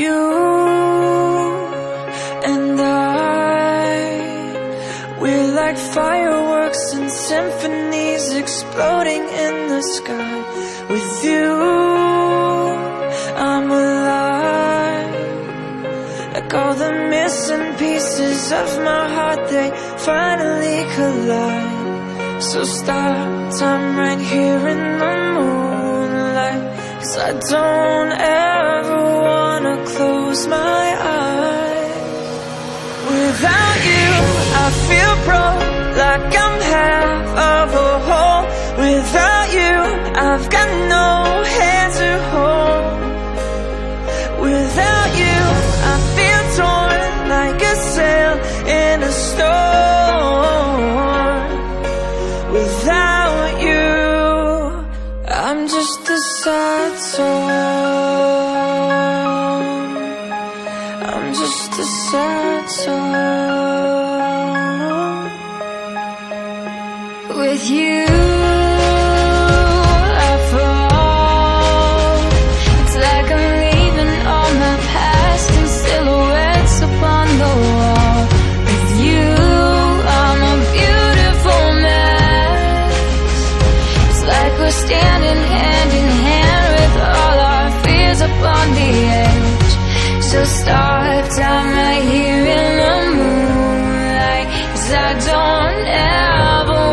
You and we're like fireworks and symphonies exploding in the sky. With you, I'm alive. Like all the missing pieces of my heart, they finally collide. So stop time right here in the moonlight, 'cause I don't ever wanna close my eyes. Without you, I feel broke, like I'm half of a whole. Without you, I've got no hand to hold. Without you, I feel torn like a sail in a storm. Without you, I'm just a sad song. I'm just a sad song. With you, I fall. It's like I'm leaving all my past in silhouettes upon the wall. With you, I'm a beautiful mess. It's like we're standing hand in hand with all our fears upon the edge. So stop time right here in the moonlight, 'cause I don't